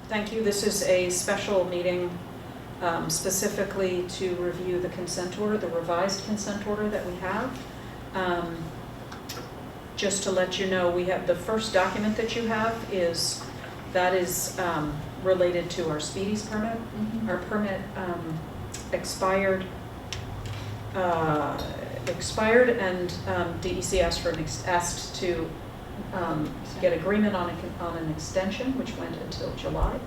Thank you. This is a special meeting specifically to review the consent order, the revised consent order that we have. Just to let you know, we have the first document that you have is related to our Speedies permit. Mm-hmm. Our permit expired, and DEC asked to get agreement on an extension, which went until July.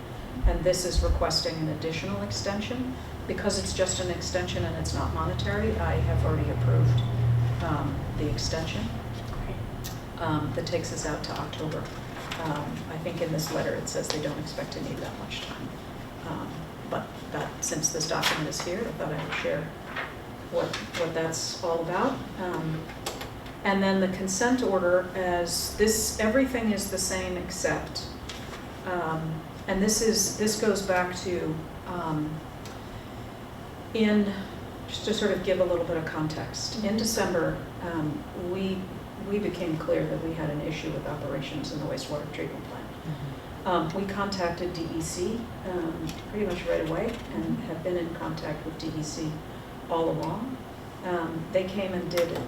And this is requesting an additional extension. Because it's just an extension and it's not monetary, I have already approved the extension. That takes us out to October. I think in this letter it says they don't expect to need that much time. But since this document is here, I thought I would share what that's all about. And then the consent order, everything is the same except, and this goes back to, just to sort of give a little bit of context. In December, we became clear that we had an issue with operations in the wastewater treatment plant. We contacted DEC pretty much right away and have been in contact with DEC all along. They came and did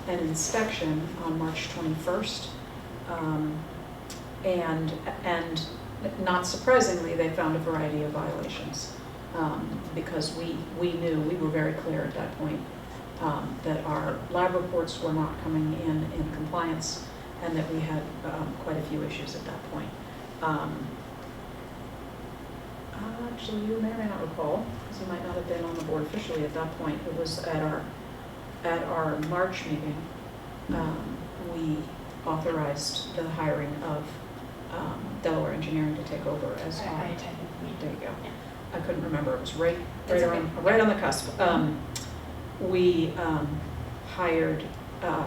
an inspection on March 21st, and not surprisingly, they found a variety of violations because we were very clear at that point that our lab reports were not coming in compliance, and that we had quite a few issues at that point. Actually, you may or may not recall, because you might not have been on the board officially at that point. It was at our March meeting, we authorized the hiring of Delaware Engineering to take over as I attended the meeting. There you go. Yeah. I couldn't remember. It was right Okay. on the cusp. We hired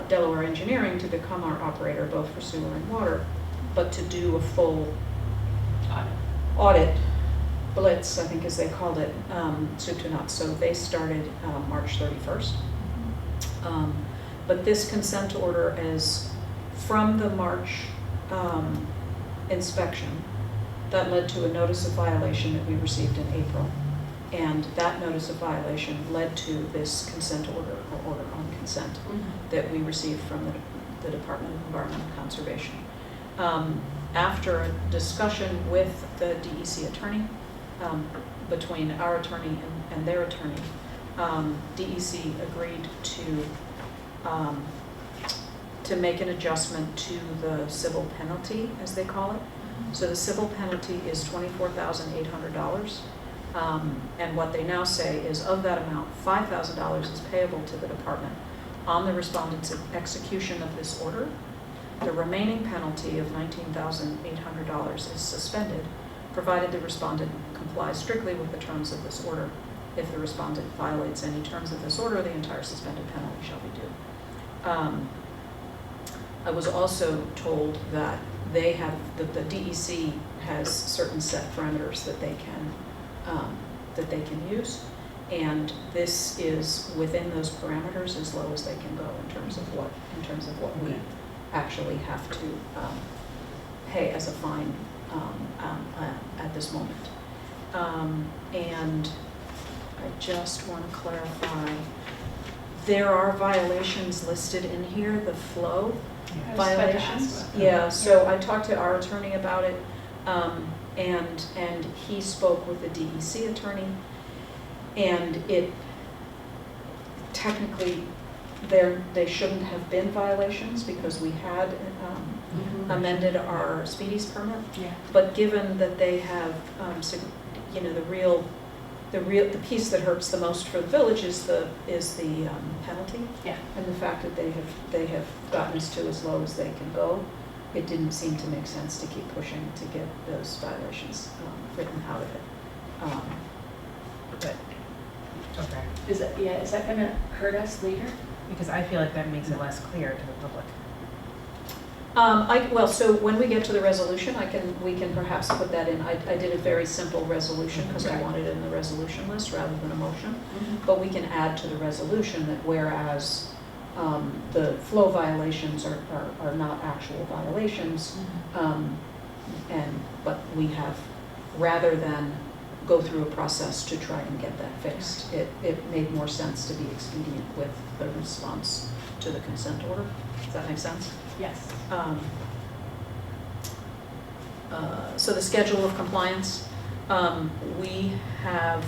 Delaware Engineering to become our operator, both for sewer and water, but to do a full audit, blitz, I think as they called it, soup to nuts. So they started March 31st. But this consent order is from the March inspection that led to a notice of violation that we received in April. And that notice of violation led to this consent order, or order on consent, that we received from the Department of Environmental Conservation. After a discussion with the DEC attorney, between our attorney and their attorney, DEC agreed to make an adjustment to the civil penalty, as they call it. So the civil penalty is $24,800. And what they now say is, of that amount, $5,000 is payable to the department on the respondent's execution of this order. The remaining penalty of $19,800 is suspended, provided the respondent complies strictly with the terms of this order. If the respondent violates any terms of this order, the entire suspended penalty shall be due. I was also told that the DEC has certain set parameters that they can use, and this is within those parameters as low as they can go in terms of what we actually have to pay as a fine at this moment. And I just want to clarify, there are violations listed in here, the flow violations. Yeah, so I talked to our attorney about it, and he spoke with the DEC attorney, and it technically they shouldn't have been violations because we had amended our Speedies permit. Yeah. But given that they have, the piece that hurts the most for the village is the penalty. Yeah. And the fact that they have gotten us to as low as they can go, it didn't seem to make sense to keep pushing to get those violations written out of it. But, okay, Is that going to hurt us later? because I feel like that makes it less clear to the public. So when we get to the resolution, we can perhaps put that in. I did a very simple resolution because I wanted it in the resolution list rather than a motion. But we can add to the resolution that whereas the flow violations are not actual violations, but we have rather than go through a process to try and get that fixed. It made more sense to be expedient with the response to the consent order. Does that make sense? Yes. So the schedule of compliance, we have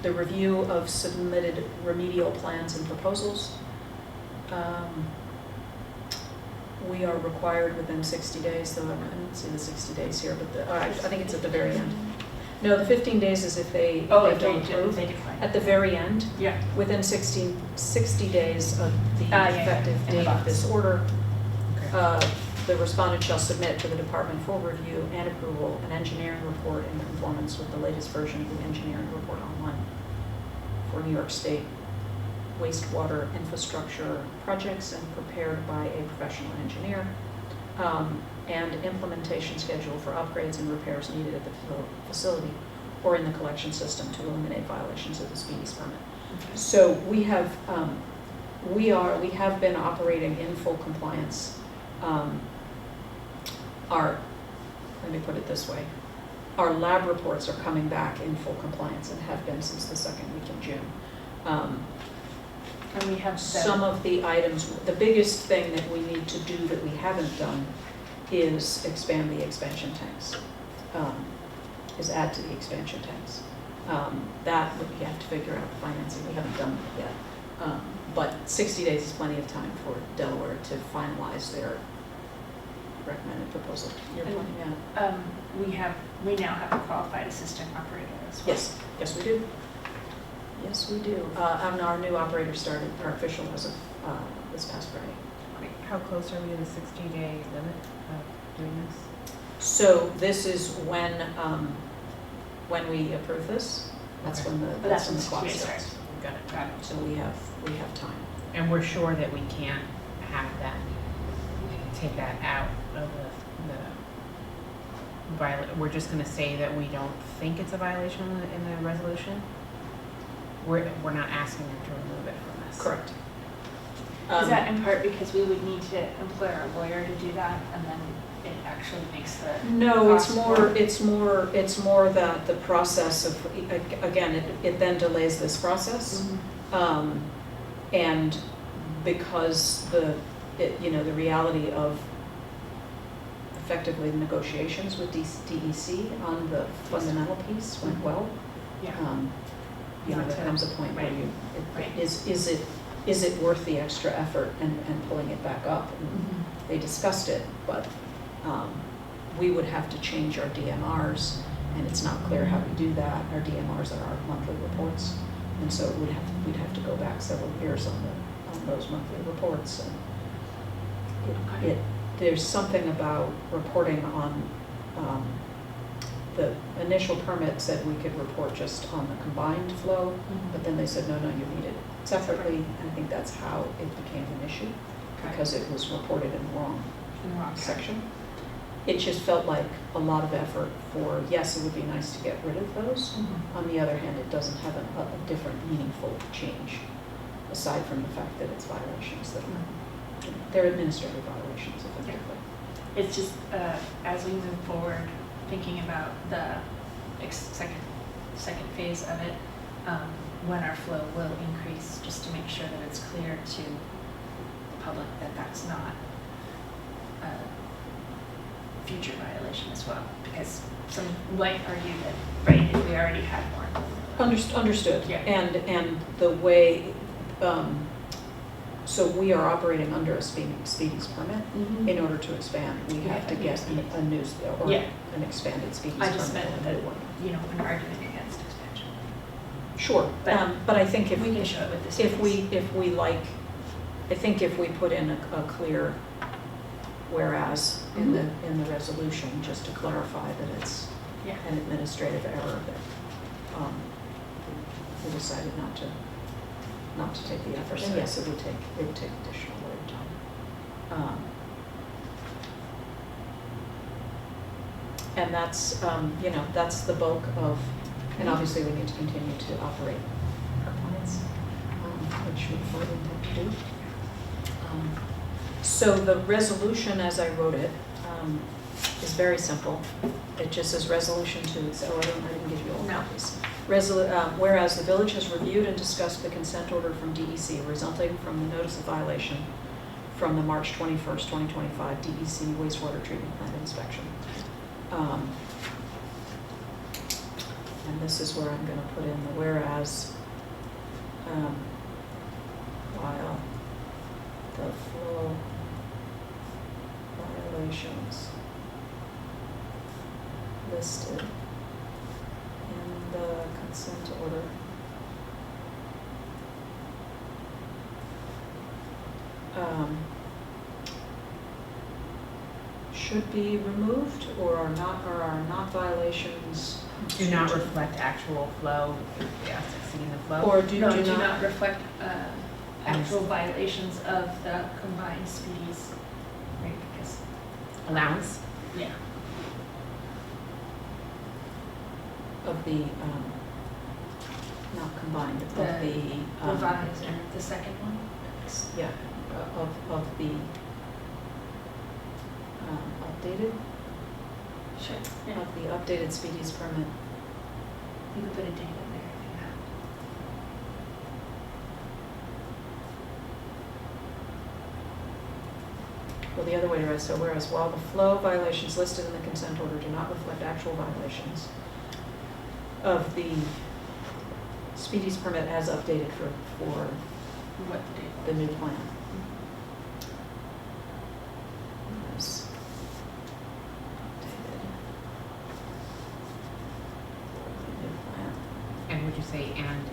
the review of submitted remedial plans and proposals. We are required within 60 days, though I don't see the 60 days here, but I think it's at the very end. No, the 15 days is if they Oh, they if don't they approve. decline. At the very end, Yeah. within 60 days of the Yeah, effective in the date of box. this order, Okay. the respondent shall submit to the department for review and approval an engineering report in conformance with the latest version of the engineering report online for New York State wastewater infrastructure projects and prepared by a professional engineer, and implementation schedule for upgrades and repairs needed at the facility or in the collection system to eliminate violations of the speedies permit. So we have been operating in full compliance. Let me put it this way, our lab reports are coming back in full compliance and have been since the second week in June. And we have Some of the items, the biggest thing that we need to do that we haven't done is expand the expansion tanks, is add to the expansion tanks. That we have to figure out the financing, we haven't done that yet. But 60 days is plenty of time for Delaware to finalize their recommended proposal. You're And- pointing out. we now have a qualified assistant operator as well. Yes, we do. Yes, we do. And our new operator started, our official as of this past Friday. How close are we to the 60-day limit of doing this? So this is when we approve this, that's Okay. when the, But that's that's when when the clock 60 days starts. starts. Got it. Got it. So we have time. And we're sure that we can't have that, take that out of the we're just gonna say that we don't think it's a violation in the resolution? We're not asking them to remove it from this. Correct. Is that in part because we would need to employ our lawyer to do that, and then it actually makes the No, it's cost more that the process of, again, it then delays this process. And because the reality of effectively the negotiations with DEC on the fundamental piece went well. Yeah. There comes a point where Right. Right. is it worth the extra effort and pulling it back up? And they discussed it, but we would have to change our DMRs, and it's not clear how we do that. Our DMRs are our monthly reports, and so we'd have to go back several years on those monthly reports. And there's something about reporting on the initial permit said we could report just on the combined flow, but then they said, no, you need it separately. And I think that's how it became an issue, because it was reported in the wrong section. It just felt like a lot of effort for, yes, it would be nice to get rid of those. On the other hand, it doesn't have a different meaningful change, aside from the fact that it's violations that they're administrative violations, effectively. It's just, as we move forward, thinking about the second phase of it, when our flow will increase, just to make sure that it's clear to the public that that's not a future violation as well. Because some might argue that, right, if we already had one. Understood. Yeah. And the way, so we are operating under a speedies permit. In order to expand, we Yeah, have to a new get speedies. a new, or Yeah. an expanded speedies I permit. just meant a that, new one. an argument against expansion. Sure, But but I think we can show it with the if we like, I think if we put in a clear whereas in the resolution, just to clarify that it's Yeah. an administrative error, that we decided not to take the effort. And yes, it would take additional lawyer time. And that's, that's the bulk of, and obviously we need to continue to operate our plants, which we fully intend to do. So the resolution, as I wrote it, is very simple. It just says resolution 2, so I didn't give you all No. copies. Whereas the village has reviewed and discussed the consent order from DEC resulting from the notice of violation from the March 21st, 2025 DEC wastewater treatment plant inspection. And this is where I'm going to put in the whereas, while the flow violations listed in the consent order should be removed or are not violations. Do not reflect actual flow, yes, exceeding the flow. Or do not reflect actual violations of the combined speedies, right, because, Allowance, yeah. Of the, not combined, of the. Revised, and the second one? Yeah, of the updated, Sure. Yeah. of the updated speedies permit. You could put a date in there if you have. Well, the other way to write, so whereas while the flow violations listed in the consent order do not reflect actual violations of the speedies permit as updated for What the date was. the new plan. As updated for the new plan. and would you say and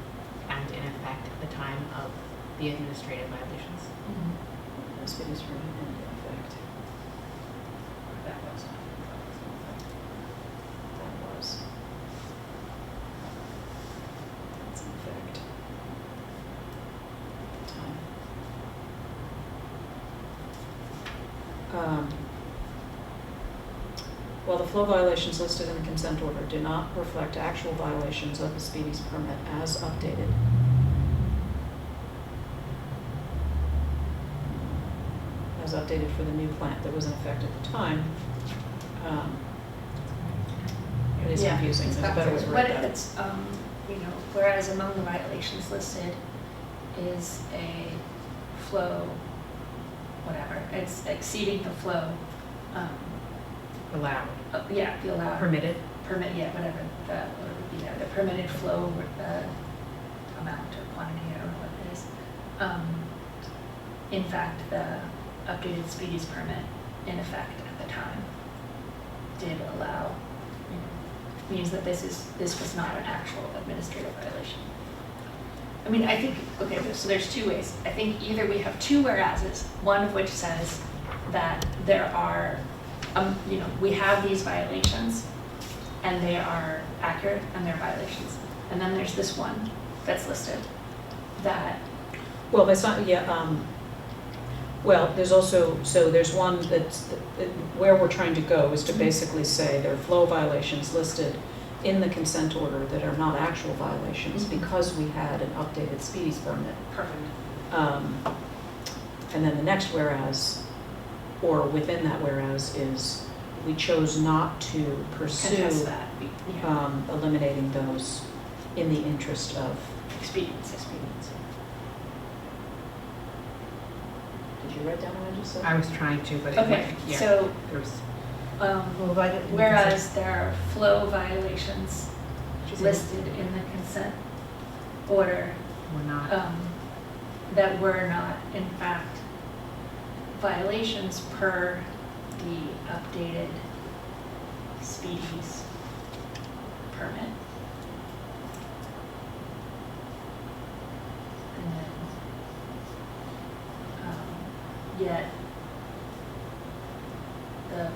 in effect at the time of the administrative violations? Mhm. The speedies permit in effect. That was. That was. That's in effect. At the time. While the flow violations listed in the consent order do not reflect actual violations of the speedies permit as updated. As updated for the new plant that was in effect at the time. It is Yeah, confusing, it's there's a better way to backwards. write But that. it's, whereas among the violations listed is a flow, whatever, it's exceeding the flow, Allowed, yeah, the allowed. permitted, Permit, yeah, whatever, what would be there, the permitted flow, amount or quantity, I don't know what it is. In fact, the updated speedies permit in effect at the time did allow, means that this was not an actual administrative violation. I mean, I think, okay, so there's two ways. I think either we have two whereases, one of which says that there are, we have these violations and they are accurate and they're violations. And then there's this one that's listed that, Well, that's not, yeah, well, there's also, so there's one that's, where we're trying to go is to basically say there are flow violations listed in the consent order that are not actual violations Mhm. because we had an updated speedies permit. perfect. And then the next whereas, or within that whereas, is we chose not to pursue Contest that, yeah. eliminating those in the interest of. Expediency. Did you write down what I just said? I was trying to, but it Okay, went, yeah, so, there was. whereas there are flow violations listed in the consent order, We're not, that were not, in fact, violations per the updated speedies permit. And then, yet the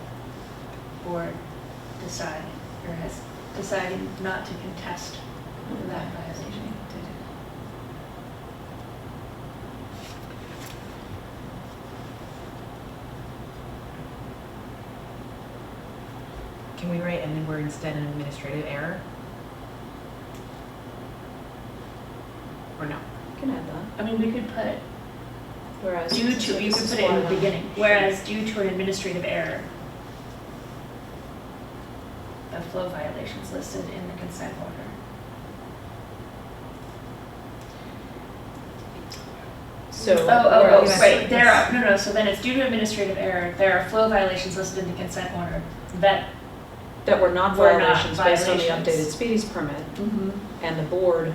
board decided, or has decided not to contest that violation. can we write and then we're instead an administrative error? Or no? You can add that. I mean, we could put Whereas. due so to, you this could is put it in why the I'm- beginning, whereas due to an administrative error, the flow violations listed in the consent order. So. yes. Right, there are, no, so then it's due to administrative error, there are flow violations listed in the consent order that. That were not Were not violations based on the violations. updated speedies permit, and the board,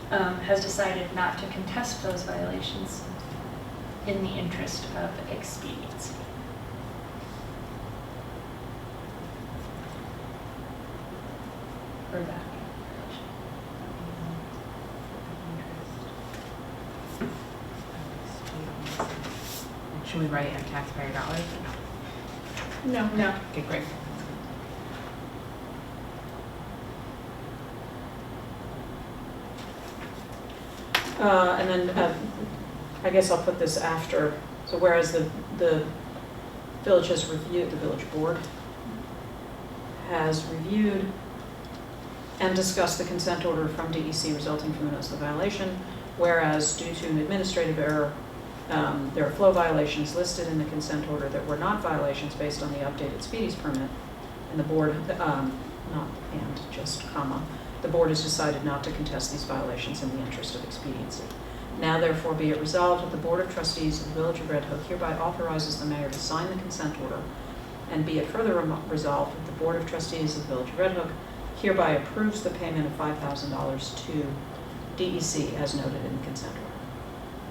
Has decided not to contest those violations in the interest of expediency. Or that violation. Should we write in taxpayer dollars or no? No. Okay, great. and then, I guess I'll put this after, so whereas the village has reviewed, the village board has reviewed and discussed the consent order from DEC resulting from the notice of violation, whereas due to an administrative error, there are flow violations listed in the consent order that were not violations based on the updated speedies permit, and the board, not and, just comma, the board has decided not to contest these violations in the interest of expediency. Now therefore be it resolved that the Board of Trustees of the Village of Red Hook hereby authorizes the mayor to sign the consent order, and be it further resolved that the Board of Trustees of the Village of Red Hook hereby approves the payment of $5,000 to DEC as noted in the consent order.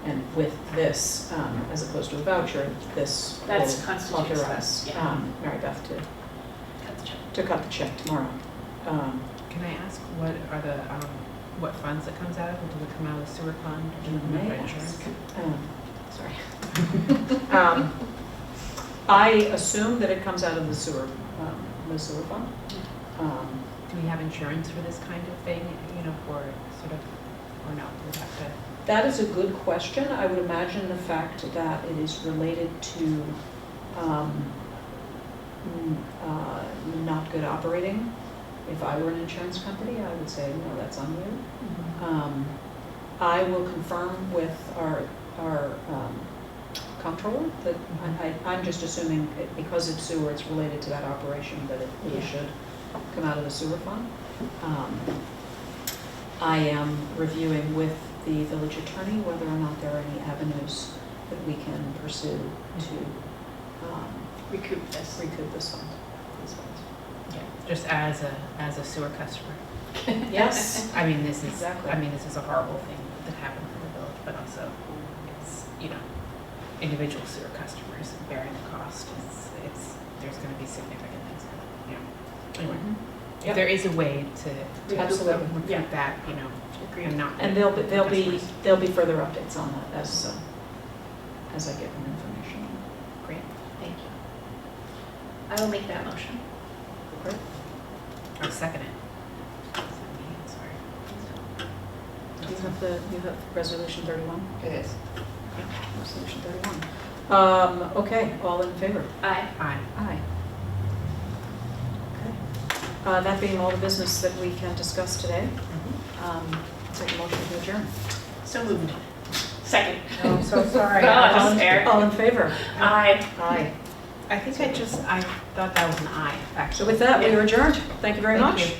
And with this, as opposed to a voucher, this That's will constitutes authorize that, yeah. Mary Beth Cut the check. to cut the check tomorrow. Can I ask what are the, what funds it comes out of? Does it come out of the sewer fund? Or does it come out May of insurance? Sorry. I assume that it comes out of the sewer fund. Do we have insurance for this kind of thing, you know, for sort of, or no, we have to? That is a good question. I would imagine the fact that it is related to not good operating. If I were an insurance company, I would say, no, that's on you. I will confirm with our comptroller that I'm just assuming because it's sewer, it's related to that operation, that it really should come out of the sewer fund. I am reviewing with the village attorney whether or not there are any avenues that we can pursue to Recoup this. recoup this fund. These funds. Yeah, just as a sewer customer. Yes. I mean, this is, Exactly. I mean, this is a horrible thing that happened for the village, but also it's, you know, individual sewer customers bearing the cost. It's, there's gonna be significant things, you know. Anyway, Yep. if there is a way to Absolutely. recoup that, you know, and not. And there'll be customers. further updates on that as I get more information. Great. Thank you. I will make that motion. Great. I'll second it. Sorry. You have resolution 31? It is. Resolution 31. Okay, all in favor? Aye. Aye. Aye. Okay. That being all the business that we can discuss today, take a motion to adjourn. So moved. Second. Oh, I'm so sorry. Oh, I'm scared. All in favor? Aye. Aye. I think I thought that was an aye, So actually. with that, we are adjourned. Thank you very Thank much. you.